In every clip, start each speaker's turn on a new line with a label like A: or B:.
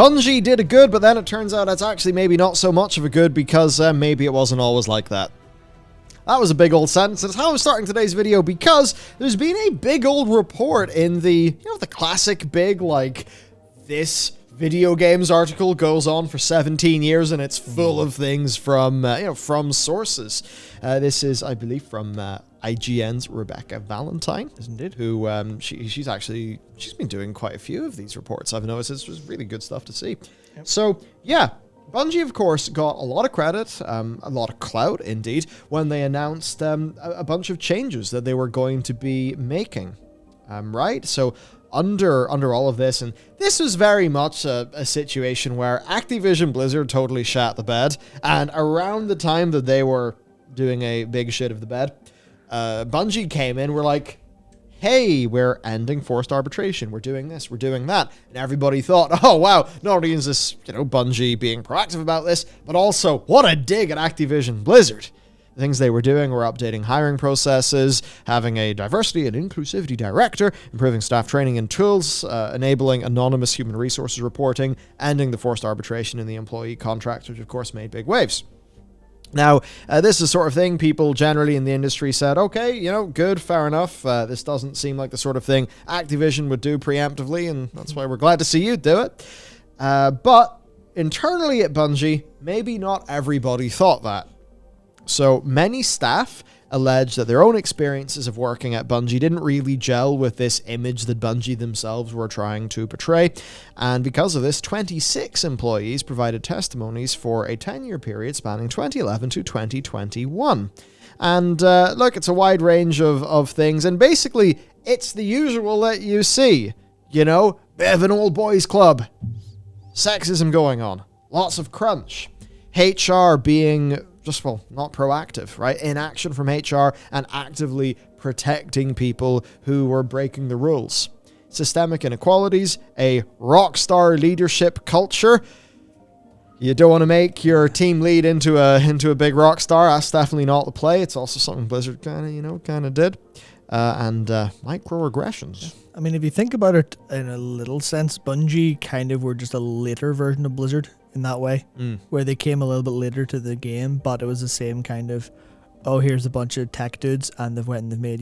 A: Bungie did a good, but then it turns out it's actually maybe not so much of a good because maybe it wasn't always like that. That was a big old sentence, and it's how I'm starting today's video because there's been a big old report in the, the classic big, like, this video games article goes on for 17 years and it's full of things from, from sources. This is, I believe, from IGN's Rebecca Valentine, isn't it? Who, she's been doing quite a few of these reports. I've noticed it's just really good stuff to see. Yep. So, yeah. Bungie, of course, got a lot of credit, a lot of clout, indeed, when they announced a bunch of changes that they were going to be making, right? So under all of this, and this was very much a situation where Activision Blizzard totally shat the bed, and around the time that they were doing a big shit of the bed, Bungie came in, were like, hey, we're ending forced arbitration. We're doing this. We're doing that. And everybody thought, oh, wow, not only is this, Bungie being proactive about this, but also what a dig at Activision Blizzard. The things they were doing were updating hiring processes, having a diversity and inclusivity director, improving staff training and tools, enabling anonymous human resources reporting, ending the forced arbitration in the employee contracts, which of course made big waves. Now, this is the sort of thing people generally in the industry said, okay, good, fair enough. This doesn't seem like the sort of thing Activision would do preemptively, and that's why we're glad to see you do it. But internally at Bungie, maybe not everybody thought that. So many staff allege that their own experiences of working at Bungie didn't really gel with this image that Bungie themselves were trying to portray. And because of this, 26 employees provided testimonies for a 10-year period spanning 2011 to 2021. And look, it's a wide range of things. And basically, it's the usual that you see. Bit of an old boys club. Sexism going on. Lots of crunch. HR being not proactive, right? Inaction from HR and actively protecting people who were breaking the rules. Systemic inequalities, a rock star leadership culture. You don't want to make your team lead into a big rock star. That's definitely not the play. It's also something Blizzard kind of did. And microaggressions.
B: I mean, if you think about it in a little sense, Bungie kind of were just a later version of Blizzard in that way, where they came a little bit later to the game, but it was the same kind of, oh, here's a bunch of tech dudes, and they've went and they've made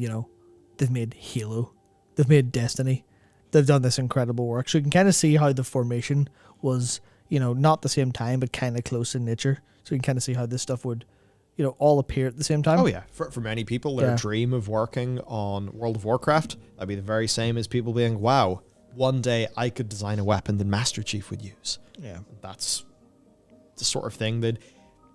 B: Halo, they've made Destiny, they've done this incredible work. So you can kind of see how the formation was, not the same time, but kind of close in nature. So you can kind of see how this stuff would, all appear at the same time.
A: Oh yeah, for many people, their dream of working on World of Warcraft, that'd be the very same as people being, wow, one day I could design a weapon that Master Chief would use. Yeah, that's the sort of thing that,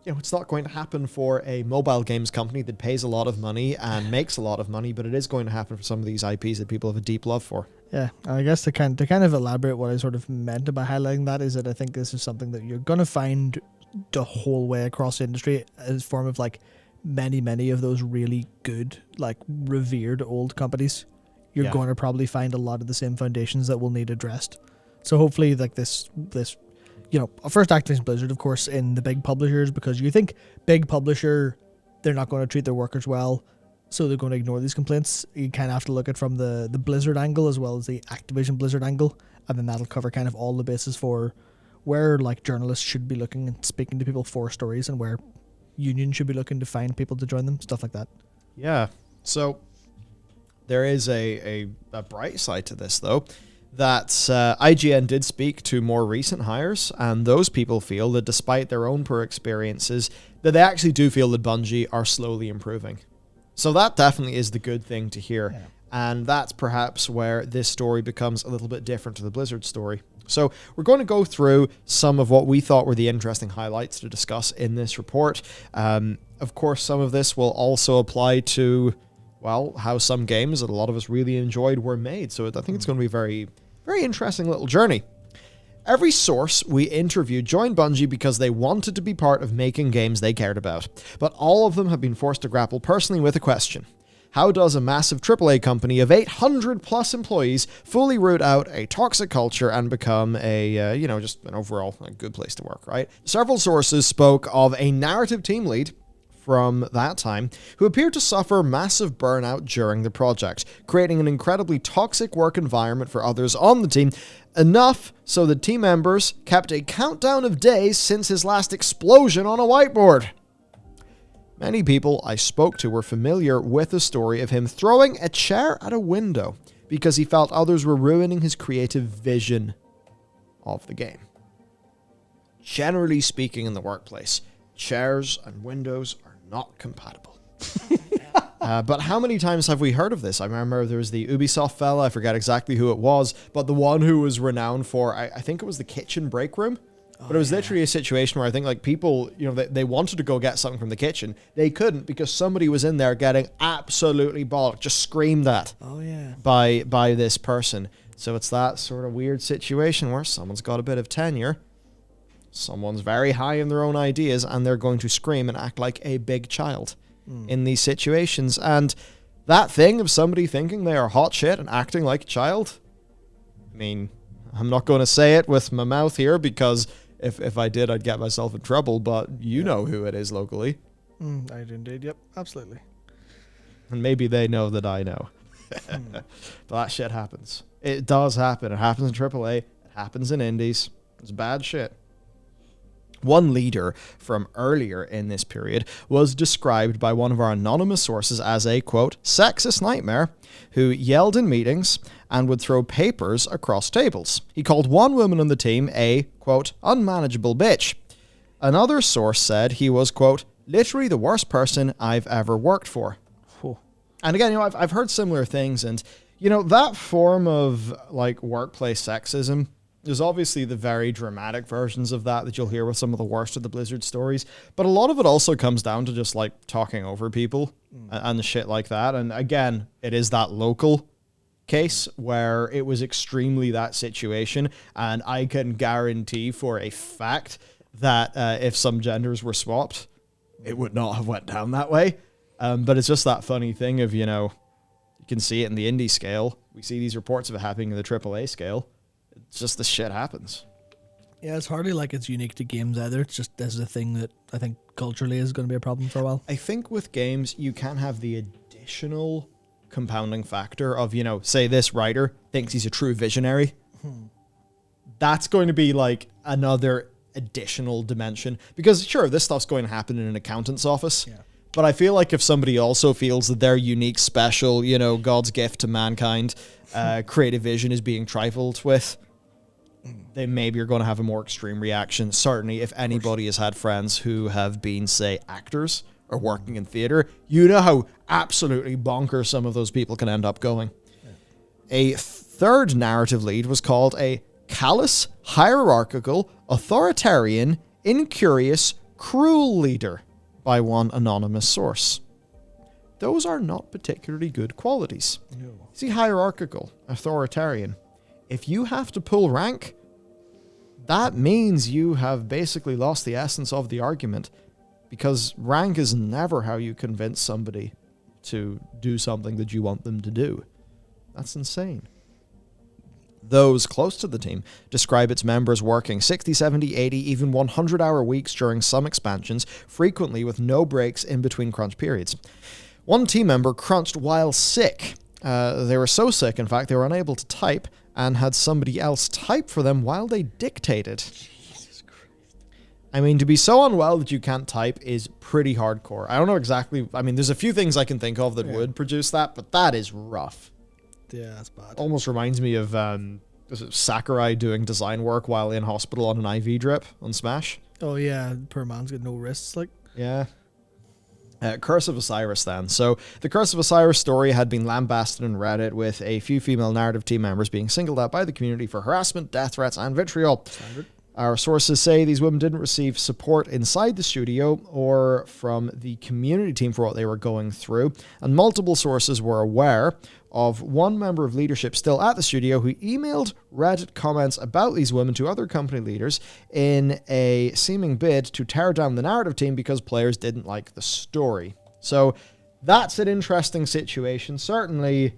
A: it's not going to happen for a mobile games company that pays a lot of money and makes a lot of money, but it is going to happen for some of these IPs that people have a deep love for. Yeah,
B: I guess to kind of elaborate what I sort of meant by highlighting that is that I think this is something that you're going to find the whole way across the industry as a form of like many of those really good, like revered old companies. You're going to probably find a lot of the same foundations that will need addressed. So hopefully like this first Activision Blizzard, of course, in the big publishers, because you think big publisher, they're not going to treat their workers well, so they're going to ignore these complaints. You kind of have to look at it from the Blizzard angle as well as the Activision Blizzard angle, and then that'll cover kind of all the bases for where like journalists should be looking and speaking to people for stories, and where unions should be looking to find people to join them, stuff like that.
A: Yeah. So there is a bright side to this, though, that IGN did speak to more recent hires, and those people feel that despite their own poor experiences, that they actually do feel that Bungie are slowly improving. So that definitely is the good thing to hear. Yeah. And that's perhaps where this story becomes a little bit different to the Blizzard story. So we're going to go through some of what we thought were the interesting highlights to discuss in this report. Of course, some of this will also apply to, well, how some games that a lot of us really enjoyed were made. So I think it's going to be a very, very interesting little journey. Every source we interviewed joined Bungie because they wanted to be part of making games they cared about. But all of them have been forced to grapple personally with a question. How does a massive AAA company of 800 plus employees fully root out a toxic culture and become a, just an overall good place to work, right? Several sources spoke of a narrative team lead, from that time who appeared to suffer massive burnout during the project, creating an incredibly toxic work environment for others on the team, enough so that team members kept a countdown of days since his last explosion on a whiteboard. Many people I spoke to were familiar with the story of him throwing a chair at a window because he felt others were ruining his creative vision of the game. Generally speaking, in the workplace, chairs and windows are not compatible. But how many times have we heard of this? I remember there was the Ubisoft fella, I forget exactly who it was, but the one who was renowned for, I think it was the kitchen break room. But it was literally a situation where I think like people, you know, they wanted to go get something from the kitchen. They couldn't because somebody was in there getting absolutely bollocked, just screamed at by this person. So it's that sort of weird situation where someone's got a bit of tenure, someone's very high in their own ideas, and they're going to scream and act like a big child in these situations. And that thing of somebody thinking they are hot shit and acting like a child, I mean, I'm not going to say it with my mouth here because if I did, I'd get myself in trouble, but you know who it is locally.
B: I do indeed, yep, absolutely.
A: And maybe they know that I know. But that shit happens. It does happen. It happens in AAA. It happens in indies. It's bad shit. One leader from earlier in this period was described by one of our anonymous sources as a, quote, sexist nightmare who yelled in meetings and would throw papers across tables. He called one woman on the team a, quote, unmanageable bitch. Another source said he was, quote, literally the worst person I've ever worked for.
B: Oh.
A: And again, you know, I've heard similar things, and, you know, that form of, like, workplace sexism, there's obviously the very dramatic versions of that you'll hear with some of the worst of the Blizzard stories, but a lot of it also comes down to just, like, talking over people and the shit like that. And again, it is that local case where it was extremely that situation, and I can guarantee for a fact that if some genders were swapped, it would not have went down that way. But it's just that funny thing of, you know, you can see it in the indie scale. We see these reports of it happening in the AAA scale. It's just the shit happens.
B: Yeah, it's hardly like it's unique to games either. It's just this is a thing that I think culturally is going to be a problem for a while.
A: I think with games, you can have the additional compounding factor of, you know, say this writer thinks he's a true visionary. That's going to be like another additional dimension. Because sure, this stuff's going to happen in an accountant's office. Yeah. But I feel like if somebody also feels that their unique, special, you know, God's gift to mankind, creative vision is being trifled with, then maybe you're going to have a more extreme reaction. Certainly, if anybody has had friends who have been, say, actors or working in theater, you know how absolutely bonkers some of those people can end up going. Yeah. A third narrative lead was called a callous, hierarchical, authoritarian, incurious, cruel leader by one anonymous source. Those are not particularly good qualities. No. See, hierarchical, authoritarian. If you have to pull rank, that means you have basically lost the essence of the argument, because rank is never how you convince somebody to do something that you want them to do. That's insane. Those close to the team describe its members working 60, 70, 80, even 100-hour weeks during some expansions, frequently with no breaks in between crunch periods. One team member crunched while sick. They were so sick, in fact, they were unable to type and had somebody else type for them while they dictated. Jesus Christ. I mean, to be so unwell that you can't type is pretty hardcore. I don't know exactly. I mean, there's a few things I can think of that would produce that, but that is rough.
B: Yeah, that's bad.
A: Almost reminds me of Sakurai doing design work while in hospital on an IV drip on Smash.
B: Oh yeah, poor man's got no wrists, like.
A: Yeah. Curse of Osiris then. So the Curse of Osiris story had been lambasted on Reddit, with a few female narrative team members being singled out by the community for harassment, death threats, and vitriol. Standard. Our sources say these women didn't receive support inside the studio or from the community team for what they were going through, and multiple sources were aware of one member of leadership still at the studio who emailed Reddit comments about these women to other company leaders in a seeming bid to tear down the narrative team because players didn't like the story. So that's an interesting situation. Certainly,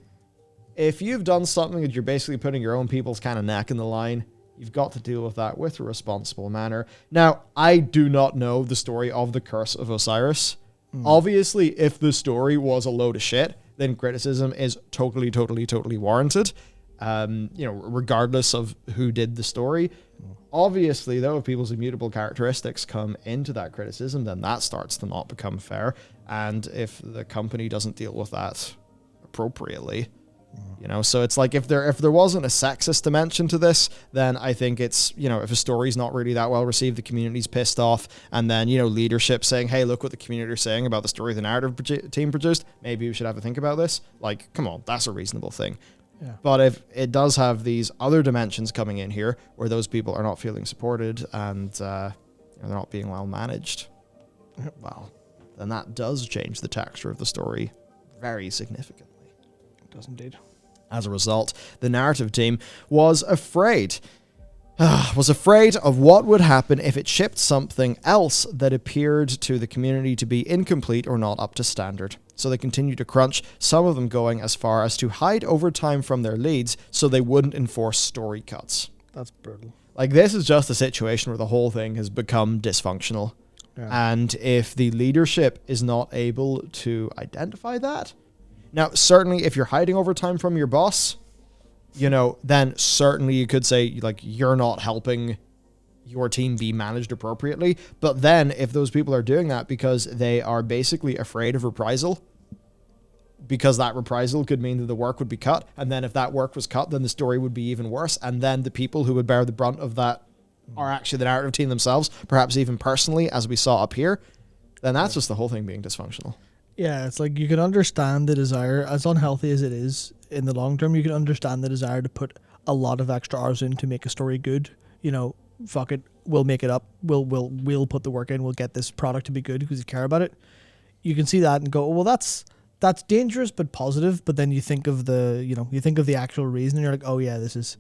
A: if you've done something that you're basically putting your own people's kind of neck in the line, you've got to deal with that with a responsible manner. Now, I do not know the story of the Curse of Osiris. Obviously, if the story was a load of shit, then criticism is totally warranted. Regardless of who did the story. Obviously, though, if people's immutable characteristics come into that criticism, then that starts to not become fair. And if the company doesn't deal with that appropriately, so it's like if there wasn't a sexist dimension to this, then I think it's, if a story's not really that well received, the community's pissed off, and then, leadership saying, hey, look what the community are saying about the story the narrative team produced, maybe we should have a think about this. Like, come on, that's a reasonable thing.
B: Yeah.
A: But if it does have these other dimensions coming in here where those people are not feeling supported and they're not being well managed, well, then that does change the texture of the story very significantly.
B: It does indeed.
A: As a result, the narrative team was afraid of what would happen if it shipped something else that appeared to the community to be incomplete or not up to standard. So they continued to crunch, some of them going as far as to hide overtime from their leads so they wouldn't enforce story cuts.
B: That's brutal.
A: Like, this is just a situation where the whole thing has become dysfunctional.
B: Yeah.
A: And if the leadership is not able to identify that, now, certainly if you're hiding overtime from your boss, then certainly you could say, like, you're not helping your team be managed appropriately. But then if those people are doing that because they are basically afraid of reprisal, because that reprisal could mean that the work would be cut, and then if that work was cut, then the story would be even worse, and then the people who would bear the brunt of that are actually the narrative team themselves, perhaps even personally, as we saw up here, then that's just the whole thing being dysfunctional.
B: Yeah, it's like you can understand the desire, as unhealthy as it is in the long term, you can understand the desire to put a lot of extra hours in to make a story good. Fuck it, we'll make it up. We'll put the work in. We'll get this product to be good because you care about it. You can see that and go, well, that's dangerous but positive. But then you think of the actual reason, and you're like, oh yeah, this is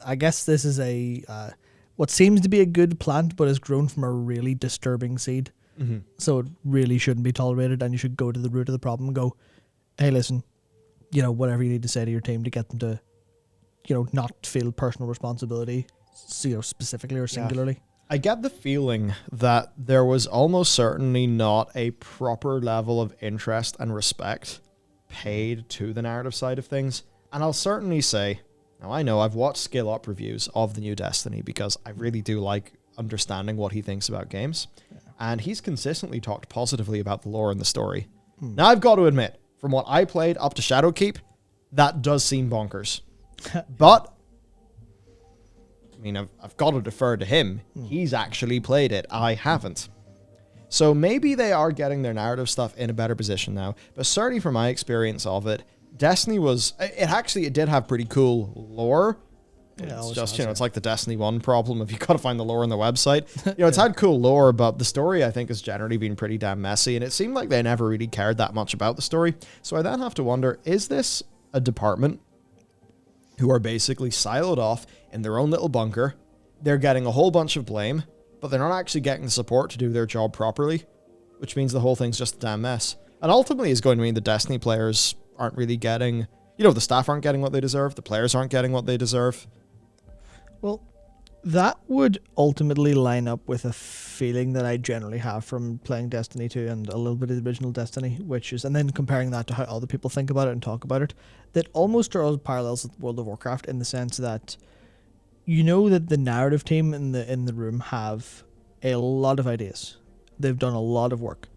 B: I guess this is a what seems to be a good plant, but has grown from a really disturbing seed.
A: Mm-hmm.
B: So it really shouldn't be tolerated, and you should go to the root of the problem and go, hey, listen, whatever you need to say to your team to get them to, not feel personal responsibility, specifically or singularly.
A: Yeah. I get the feeling that there was almost certainly not a proper level of interest and respect paid to the narrative side of things. And I'll certainly say, now I know I've watched Skill Up reviews of the new Destiny because I really do like understanding what he thinks about games. Yeah. And he's consistently talked positively about the lore and the story. Now I've got to admit, from what I played up to Shadowkeep, that does seem bonkers. But, I mean, I've got to defer to him. He's actually played it. I haven't. So maybe they are getting their narrative stuff in a better position now. But certainly from my experience of it, Destiny it did have pretty cool lore.
B: Yeah,
A: it's just, it's like the Destiny 1 problem if you got to find the lore on the website. It's had cool lore, but the story, I think, has generally been pretty damn messy, and it seemed like they never really cared that much about the story. So I then have to wonder, is this a department who are basically siloed off in their own little bunker? They're getting a whole bunch of blame, but they're not actually getting the support to do their job properly, which means the whole thing's just a damn mess. And ultimately is going to mean the Destiny players aren't really getting, the staff aren't getting what they deserve, the players aren't getting what they deserve.
B: Well, that would ultimately line up with a feeling that I generally have from playing Destiny 2 and a little bit of the original Destiny, which is, and then comparing that to how other people think about it and talk about it, that almost draws parallels with World of Warcraft in the sense that that the narrative team in the room have a lot of ideas. They've done a lot of work.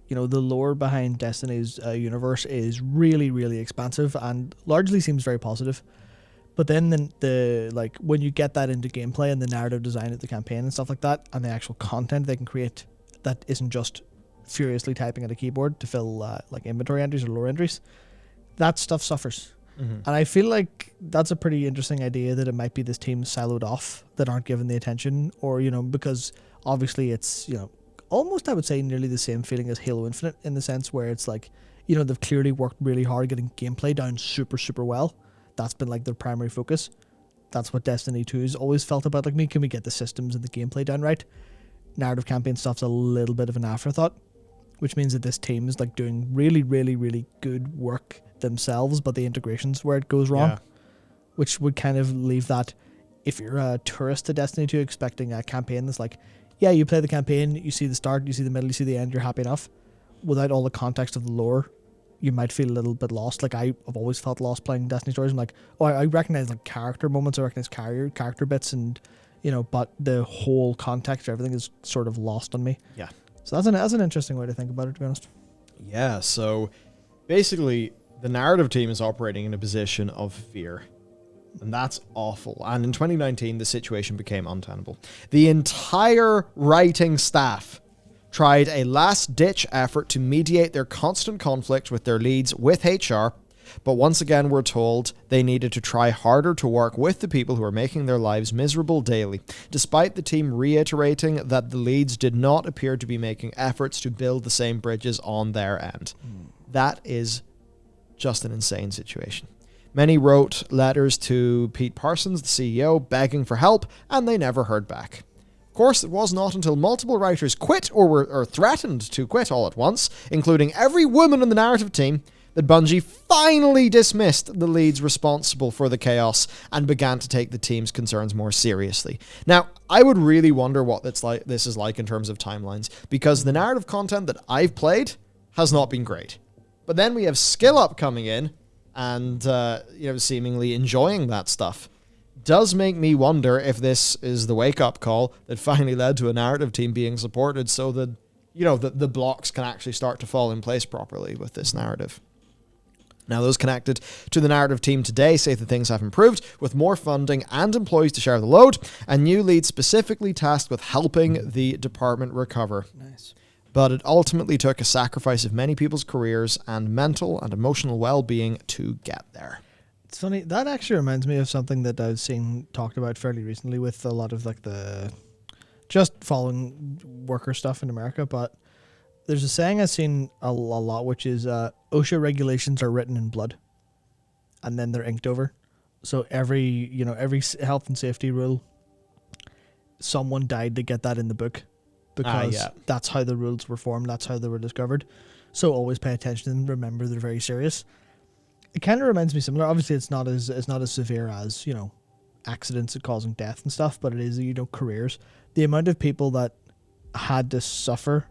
B: The lore behind Destiny's universe is really, really expansive and largely seems very positive. But then the when you get that into gameplay and the narrative design of the campaign and stuff like that, and the actual content they can create that isn't just furiously typing at a keyboard to fill inventory entries or lore entries, that stuff suffers. Mm-hmm. And I feel like that's a pretty interesting idea, that it might be this team siloed off that aren't given the attention, or because obviously it's almost, I would say, nearly the same feeling as Halo Infinite, in the sense where it's like they've clearly worked really hard getting gameplay down super, super well. That's been their primary focus. That's what Destiny 2 has always felt about. Me, can we get the systems and the gameplay down right? Narrative campaign stuff's a little bit of an afterthought, which means that this team is doing really, really, really good work themselves, but the integration's where it goes wrong. Yeah. Which would kind of leave that, if you're a tourist to Destiny 2 expecting a campaign that's yeah, you play the campaign, you see the start, you see the middle, you see the end, you're happy enough. Without all the context of the lore, you might feel a little bit lost. Like, I've always felt lost playing Destiny stories. I'm like, oh, I recognize like character moments, I recognize character bits, and but the whole context of everything is sort of lost on me.
A: Yeah.
B: So that's an interesting way to think about it, to be honest.
A: Yeah, so basically the narrative team is operating in a position of fear. And that's awful. And in 2019, the situation became untenable. The entire writing staff tried a last-ditch effort to mediate their constant conflict with their leads with HR, but once again we're told they needed to try harder to work with the people who are making their lives miserable daily, despite the team reiterating that the leads did not appear to be making efforts to build the same bridges on their end. That is just an insane situation. Many wrote letters to Pete Parsons, the CEO, begging for help, and they never heard back. Of course, it was not until multiple writers quit or threatened to quit all at once, including every woman in the narrative team, that Bungie finally dismissed the leads responsible for the chaos and began to take the team's concerns more seriously. Now, I would really wonder what this is like in terms of timelines, because the narrative content that I've played has not been great. But then we have Skill Up coming in, and seemingly enjoying that stuff. Does make me wonder if this is the wake-up call that finally led to a narrative team being supported, so that the blocks can actually start to fall in place properly with this narrative. Now, those connected to the narrative team today say that things have improved, with more funding and employees to share the load, and new leads specifically tasked with helping the department recover.
B: Nice.
A: But it ultimately took a sacrifice of many people's careers and mental and emotional well-being to get there.
B: It's funny, that actually reminds me of something that I've seen talked about fairly recently with a lot of like the just following worker stuff in America, but there's a saying I've seen a lot, which is OSHA regulations are written in blood and then they're inked over. So every health and safety rule, someone died to get that in the book. Because that's how the rules were formed, that's how they were discovered. So always pay attention to them, remember they're very serious. It kind of reminds me similar. Obviously it's not as severe as, accidents causing death and stuff, but it is, careers. The amount of people that had to suffer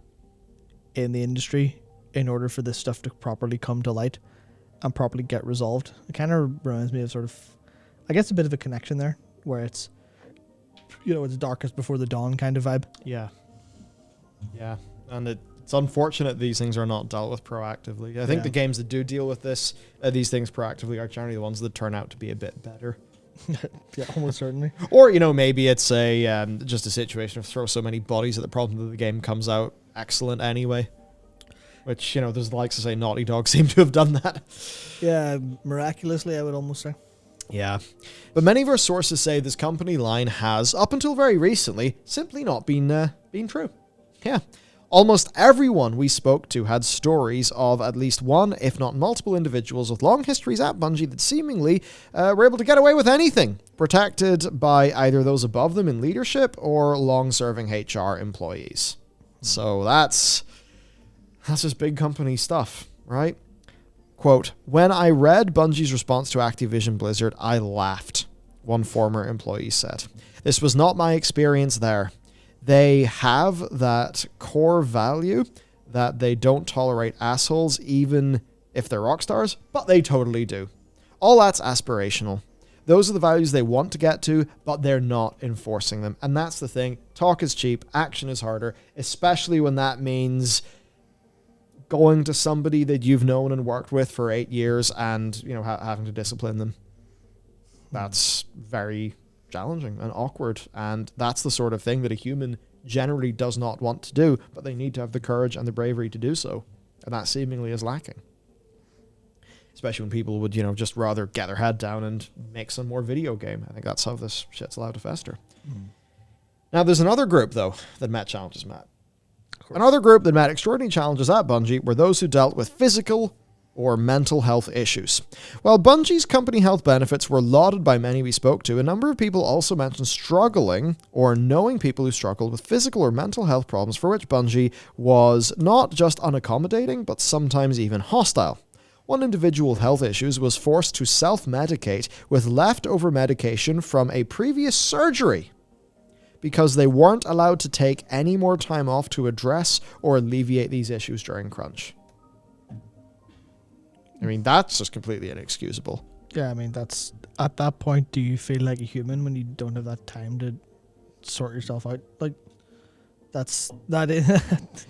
B: in the industry in order for this stuff to properly come to light and properly get resolved. It kind of reminds me of sort of, I guess, a bit of a connection there, where it's, it's darkest before the dawn kind of vibe.
A: Yeah. Yeah, and it's unfortunate these things are not dealt with proactively. I think the games that do deal with these things proactively are generally the ones that turn out to be a bit better.
B: Yeah, almost certainly.
A: Or, maybe it's just a situation of throw so many bodies at the problem that the game comes out excellent anyway. Which, there's the likes of, say, Naughty Dog seem to have done that.
B: Yeah, miraculously, I would almost say.
A: Yeah. But many of our sources say this company line has, up until very recently, simply not been true. Yeah. Almost everyone we spoke to had stories of at least one, if not multiple individuals with long histories at Bungie that seemingly were able to get away with anything, protected by either those above them in leadership or long-serving HR employees. So that's just big company stuff, right? Quote, "When I read Bungie's response to Activision Blizzard, I laughed," one former employee said. "This was not my experience there. They have that core value that they don't tolerate assholes even if they're rock stars, but they totally do. All that's aspirational. Those are the values they want to get to, but they're not enforcing them." And that's the thing. Talk is cheap, action is harder, especially when that means going to somebody that you've known and worked with for 8 years and, having to discipline them. That's very challenging and awkward, and that's the sort of thing that a human generally does not want to do, but they need to have the courage and the bravery to do so, and that seemingly is lacking. Especially when people would, just rather get their head down and make some more video game. I think that's how this shit's allowed to fester. Now, there's another group, though, that met challenges, Matt. Another group that met extraordinary challenges at Bungie were those who dealt with physical or mental health issues. While Bungie's company health benefits were lauded by many we spoke to, a number of people also mentioned struggling or knowing people who struggled with physical or mental health problems for which Bungie was not just unaccommodating, but sometimes even hostile. One individual with health issues was forced to self-medicate with leftover medication from a previous surgery because they weren't allowed to take any more time off to address or alleviate these issues during crunch. I mean, that's just completely inexcusable.
B: Yeah, I mean, that's at that point, do you feel like a human when you don't have that time to sort yourself out? Like, that is.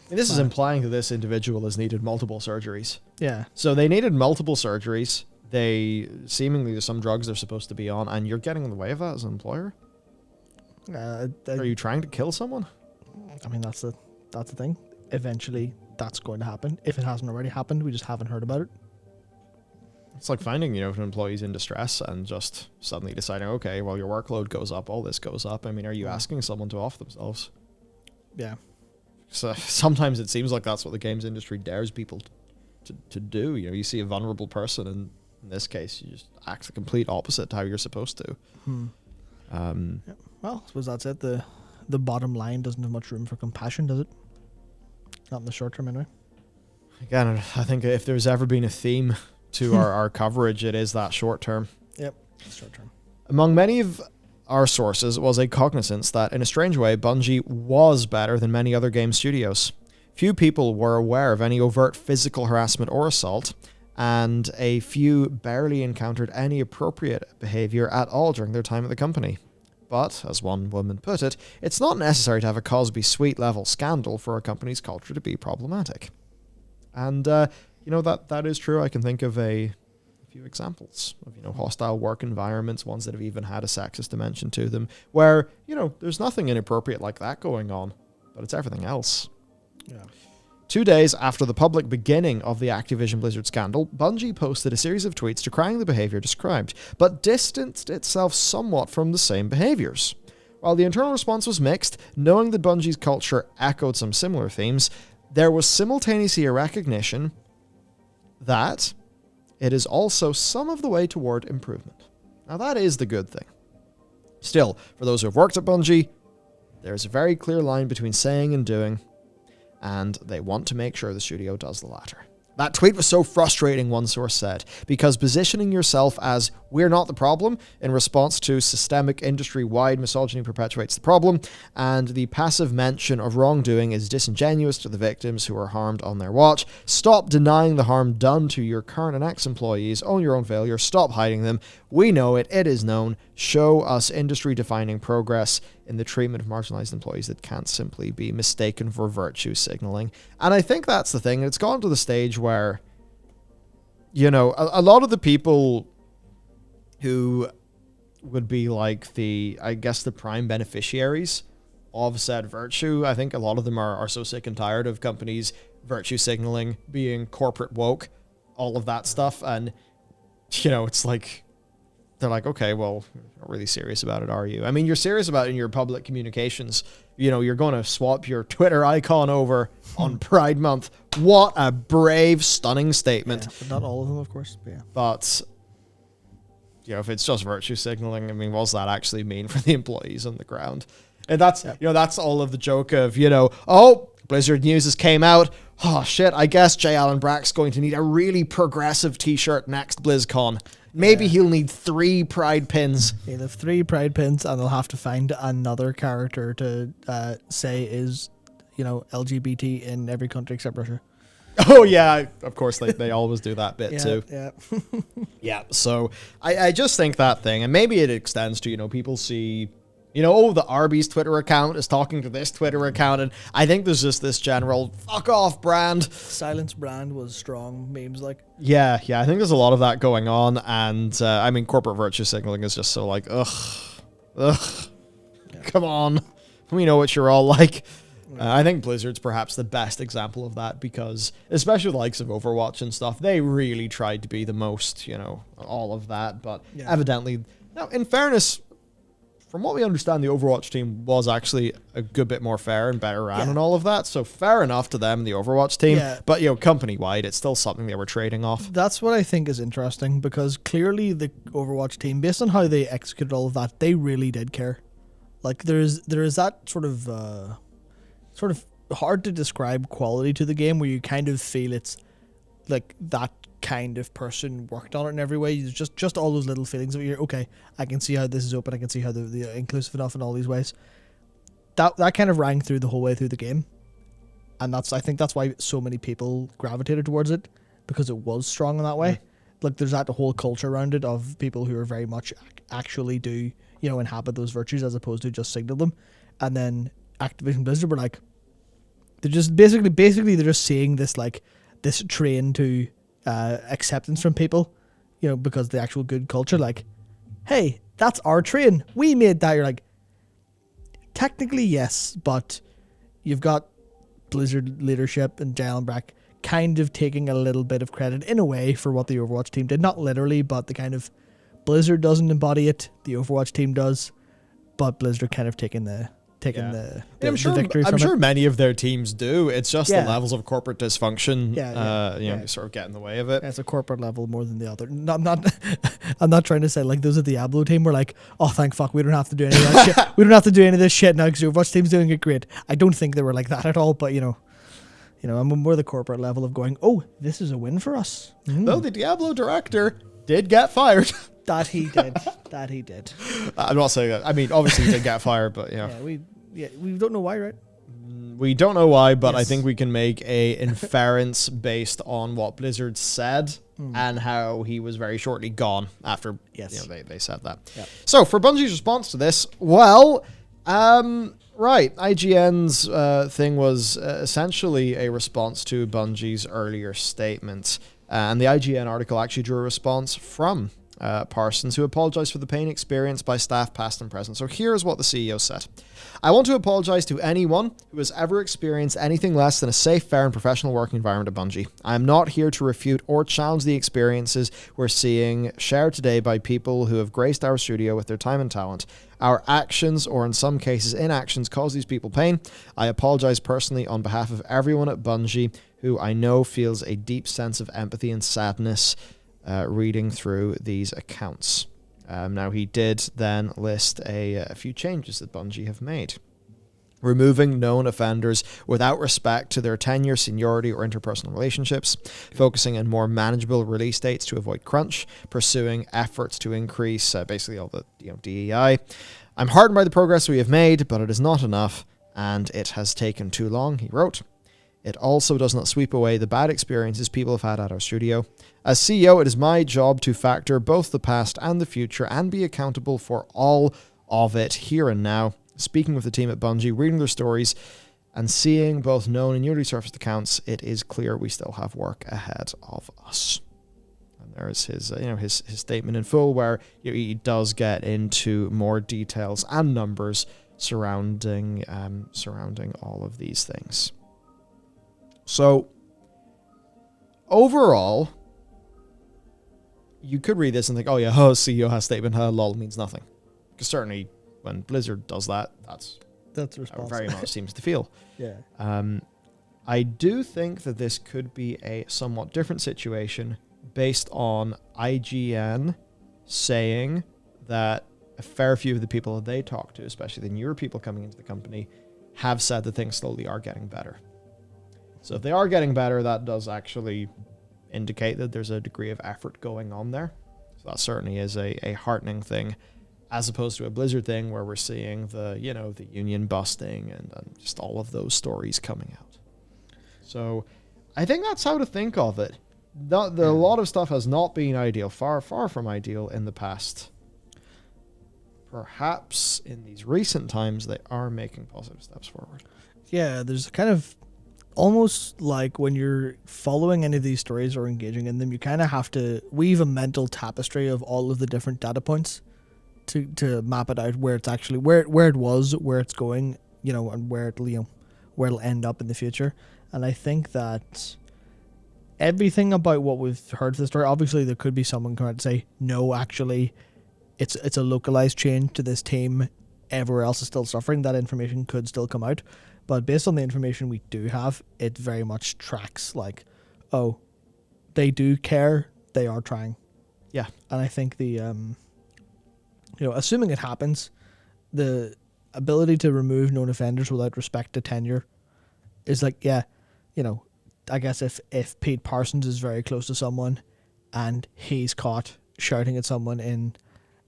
A: This is implying that this individual has needed multiple surgeries.
B: Yeah.
A: So they needed multiple surgeries. They seemingly there's some drugs they're supposed to be on, and you're getting in the way of that as an employer. Are you trying to kill someone?
B: I mean, that's the thing. Eventually, that's going to happen. If it hasn't already happened, we just haven't heard about it.
A: It's like finding, an employee's in distress and just suddenly deciding, okay, well, your workload goes up, all this goes up. I mean, are you asking someone to off themselves?
B: Yeah.
A: So sometimes it seems like that's what the games industry dares people to do. You see a vulnerable person, and in this case, you just act the complete opposite to how you're supposed to.
B: Yeah. Well, I suppose that's it. The bottom line doesn't have much room for compassion, does it? Not in the short term, anyway.
A: Again, I think if there's ever been a theme to our coverage, it is that short term.
B: Yep, short term.
A: Among many of our sources was a cognizance that, in a strange way, Bungie was better than many other game studios. Few people were aware of any overt physical harassment or assault, and a few barely encountered any appropriate behavior at all during their time at the company. But, as one woman put it, it's not necessary to have a Cosby Suite level scandal for a company's culture to be problematic. And, that is true. I can think of a few examples of, hostile work environments, ones that have even had a sexist dimension to them, where, there's nothing inappropriate like that going on, but it's everything else.
B: Yeah.
A: 2 days after the public beginning of the Activision Blizzard scandal, Bungie posted a series of tweets decrying the behavior described, but distanced itself somewhat from the same behaviors. While the internal response was mixed, knowing that Bungie's culture echoed some similar themes, there was simultaneously a recognition that it is also some of the way toward improvement. Now that is the good thing. Still, for those who have worked at Bungie, there's a very clear line between saying and doing, and they want to make sure the studio does the latter. That tweet was so frustrating, one source said, because positioning yourself as "we're not the problem" in response to systemic industry-wide misogyny perpetuates the problem, and the passive mention of wrongdoing is disingenuous to the victims who are harmed on their watch. Stop denying the harm done to your current and ex-employees. Own your own failure. Stop hiding them. We know it. It is known. Show us industry-defining progress in the treatment of marginalized employees that can't simply be mistaken for virtue signaling. And I think that's the thing. It's gone to the stage where, a lot of the people who would be like the prime beneficiaries of said virtue, I think a lot of them are so sick and tired of companies virtue signaling, being corporate woke, all of that stuff. And, it's like, they're like, okay, well, you're not really serious about it, are you? I mean, you're serious about it in your public communications. You're going to swap your Twitter icon over on Pride Month. What a brave, stunning statement.
B: Yeah, but not all of them, of course. But yeah.
A: But, if it's just virtue signaling, I mean, what does that actually mean for the employees on the ground? And that's, that's all of the joke of, oh, Blizzard news has came out. Oh, shit, I guess J. Allen Brack's going to need a really progressive t-shirt next BlizzCon. Maybe he'll need 3 pride pins.
B: He'll have 3 pride pins, and they'll have to find another character to say is, LGBT in every country except Russia.
A: Oh, yeah. Of course, they always do that bit, too.
B: Yeah.
A: Yeah, so I just think that thing, and maybe it extends to, people see, the Arby's Twitter account is talking to this Twitter account, and I think there's just this general fuck off brand.
B: Silence brand was strong memes, like.
A: Yeah, I think there's a lot of that going on, and I mean, corporate virtue signaling is just so like, ugh, come on. We know what you're all like. I think Blizzard's perhaps the best example of that, because especially with the likes of Overwatch and stuff, they really tried to be the most, all of that, but evidently, now in fairness, from what we understand, the Overwatch team was actually a good bit more fair and better ran and all of that. So fair enough to them, the Overwatch team. Yeah. But, company-wide, it's still something they were trading off.
B: That's what I think is interesting, because clearly the Overwatch team, based on how they executed all of that, they really did care. Like, there is that sort of hard to describe quality to the game where you kind of feel it's like that kind of person worked on it in every way. There's just all those little feelings of you're okay, I can see how this is open, I can see how the inclusive enough in all these ways. that kind of rang through the whole way through the game, and I think that's why so many people gravitated towards it, because it was strong in that way. Like there's that whole culture around it of people who are very much actually do inhabit those virtues as opposed to just signal them, and then Activision Blizzard were like, they're just basically they're just seeing this like this train to acceptance from people, because the actual good culture, like, hey, that's our train, we made that. You're like, technically yes, but you've got Blizzard leadership and Jalen Brack kind of taking a little bit of credit in a way for what the Overwatch team did. Not literally, but the kind of Blizzard doesn't embody it, the Overwatch team does, but Blizzard kind of taking the victory from
A: I'm sure
B: it.
A: many of their teams do. It's just the levels of corporate dysfunction, sort of get in the way of it.
B: It's a corporate level more than the other. I'm not trying to say like those at the Diablo team were like, oh, thank fuck, we don't have to do any of that shit. We don't have to do any of this shit now because your Overwatch team's doing it great. I don't think they were like that at all, but I'm more the corporate level of going, oh, this is a win for us.
A: Though the Diablo director did get fired.
B: That he did.
A: I'm not saying that. I mean, obviously he did get fired, but
B: we don't know why, right?
A: We don't know why, but yes. I think we can make a inference based on what Blizzard said and how he was very shortly gone after they said that. Yeah. So for Bungie's response to this, well, right, IGN's thing was essentially a response to Bungie's earlier statement, and the IGN article actually drew a response from Parsons, who apologized for the pain experienced by staff past and present. So here's what the CEO said. I want to apologize to anyone who has ever experienced anything less than a safe, fair, and professional working environment at Bungie. I am not here to refute or challenge the experiences we're seeing shared today by people who have graced our studio with their time and talent. Our actions, or in some cases inactions, cause these people pain. I apologize personally on behalf of everyone at Bungie who I know feels a deep sense of empathy and sadness reading through these accounts. Now, he did then list a few changes that Bungie have made. Removing known offenders without respect to their tenure, seniority, or interpersonal relationships. Focusing on more manageable release dates to avoid crunch. Pursuing efforts to increase basically all the DEI. I'm heartened by the progress we have made, but it is not enough, and it has taken too long, he wrote. It also does not sweep away the bad experiences people have had at our studio. As CEO, it is my job to factor both the past and the future and be accountable for all of it here and now. Speaking with the team at Bungie, reading their stories, and seeing both known and newly surfaced accounts, it is clear we still have work ahead of us. And there is his, his statement in full, where he does get into more details and numbers surrounding all of these things. So, overall, you could read this and think, oh yeah, CEO has statement, lol means nothing. Because certainly when Blizzard does that, that's
B: responsible.
A: Very much seems to feel.
B: Yeah.
A: I do think that this could be a somewhat different situation based on IGN saying that a fair few of the people that they talk to, especially the newer people coming into the company, have said that things slowly are getting better. So if they are getting better, that does actually indicate that there's a degree of effort going on there. So that certainly is a heartening thing, as opposed to a Blizzard thing where we're seeing the union busting and just all of those stories coming out. So I think that's how to think of it. A lot of stuff has not been ideal, far from ideal in the past. Perhaps in these recent times, they are making positive steps forward.
B: Yeah, there's kind of almost like when you're following any of these stories or engaging in them, you kind of have to weave a mental tapestry of all of the different data points to map it out where it's actually where it was, where it's going, and where it'll end up in the future. And I think that everything about what we've heard of the story, obviously there could be someone come out and say, no, actually, it's a localized change to this team. Everywhere else is still suffering. That information could still come out. But based on the information we do have, it very much tracks like, oh, they do care. They are trying.
A: Yeah.
B: And I think the, assuming it happens, the ability to remove known offenders without respect to tenure is like, I guess if Pete Parsons is very close to someone and he's caught shouting at someone in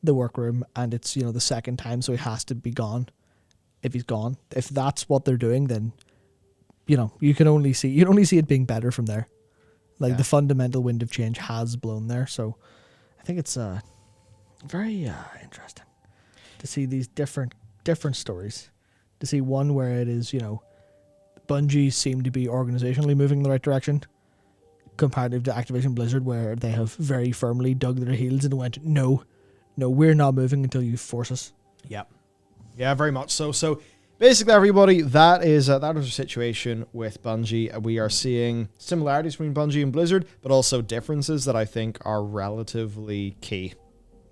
B: the workroom and it's, the second time, so he has to be gone. if he's gone. If that's what they're doing, then you can only see it being better from there. Like the fundamental wind of change has blown there, so I think it's very interesting to see these different stories. To see one where it is, Bungie seem to be organizationally moving in the right direction, comparative to Activision Blizzard, where they have very firmly dug their heels and went, no, we're not moving until you force us.
A: Yeah, very much so. So basically, everybody, that is our situation with Bungie. We are seeing similarities between Bungie and Blizzard, but also differences that I think are relatively key.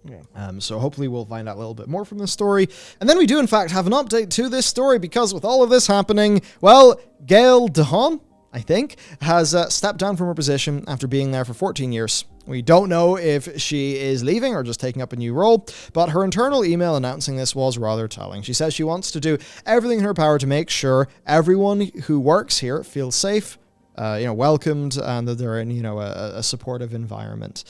B: Yeah.
A: So hopefully we'll find out a little bit more from this story. And then we do, in fact, have an update to this story, because with all of this happening, well, Gail DeHaan, I think, has stepped down from her position after being there for 14 years. We don't know if she is leaving or just taking up a new role, but her internal email announcing this was rather telling. She says she wants to do everything in her power to make sure everyone who works here feels safe, welcomed, and that they're in, a supportive environment.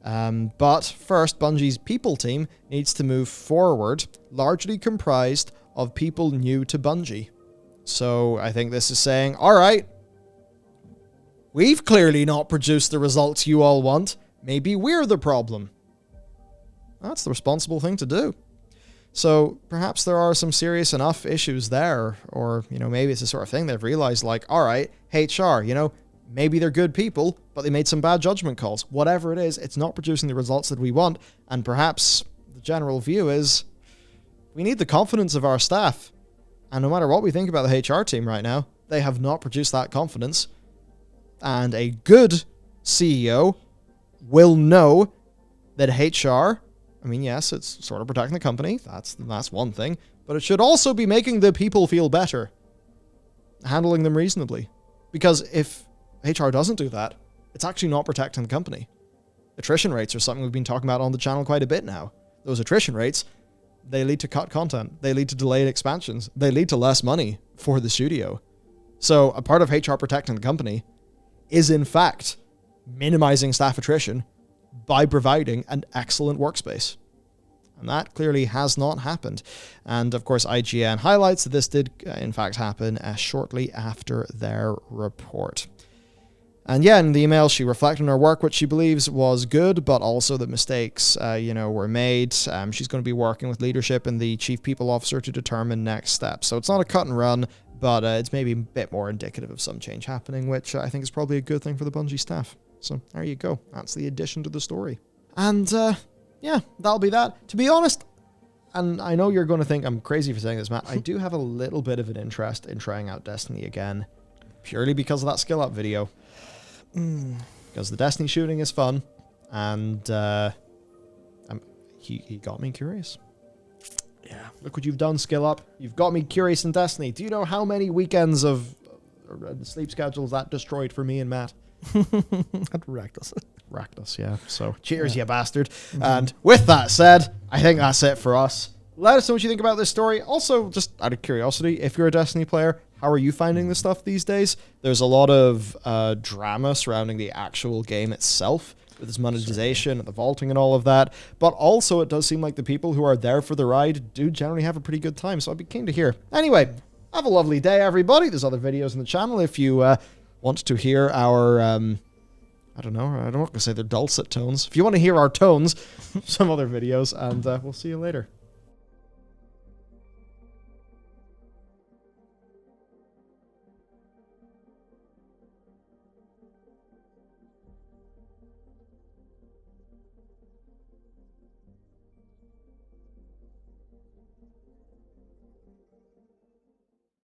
A: But first, Bungie's people team needs to move forward, largely comprised of people new to Bungie. So I think this is saying, all right, we've clearly not produced the results you all want. Maybe we're the problem. That's the responsible thing to do. So perhaps there are some serious enough issues there, or, maybe it's the sort of thing they've realized, like, all right, HR, maybe they're good people, but they made some bad judgment calls. Whatever it is, it's not producing the results that we want. And perhaps the general view is we need the confidence of our staff. And no matter what we think about the HR team right now, they have not produced that confidence. And a good CEO will know that HR, yes, it's sort of protecting the company. That's one thing. But it should also be making the people feel better. Handling them reasonably. Because if HR doesn't do that, it's actually not protecting the company. Attrition rates are something we've been talking about on the channel quite a bit now. Those attrition rates, they lead to cut content. They lead to delayed expansions. They lead to less money for the studio. So a part of HR protecting the company is, in fact, minimizing staff attrition by providing an excellent workspace. And that clearly has not happened. And of course, IGN highlights that this did, in fact, happen shortly after their report. And yeah, in the email, she reflected on her work, which she believes was good, but also that mistakes, were made. She's going to be working with leadership and the chief people officer to determine next steps. So it's not a cut and run, but it's maybe a bit more indicative of some change happening, which I think is probably a good thing for the Bungie staff. So there you go. That's the addition to the story. And yeah, that'll be that. To be honest, and I know you're going to think I'm crazy for saying this, Matt, I do have a little bit of an interest in trying out Destiny again, purely because of that skill up video. Because the Destiny shooting is fun, and he got me curious. Yeah, look what you've done, skill up. You've got me curious in Destiny. Do you know how many weekends of sleep schedules that destroyed for me and Matt?
B: That wrecked us.
A: Wrecked us, yeah. So cheers, you bastard. And with that said, I think that's it for us. Let us know what you think about this story. Also, just out of curiosity, if you're a Destiny player, how are you finding this stuff these days? There's a lot of drama surrounding the actual game itself, with its monetization and the vaulting and all of that. But also, it does seem like the people who are there for the ride do generally have a pretty good time, so I'd be keen to hear. Anyway, have a lovely day, everybody. There's other videos on the channel if you want to hear our... I don't know, I don't want to say they're dulcet tones. If you want to hear our tones, some other videos, and we'll see you later.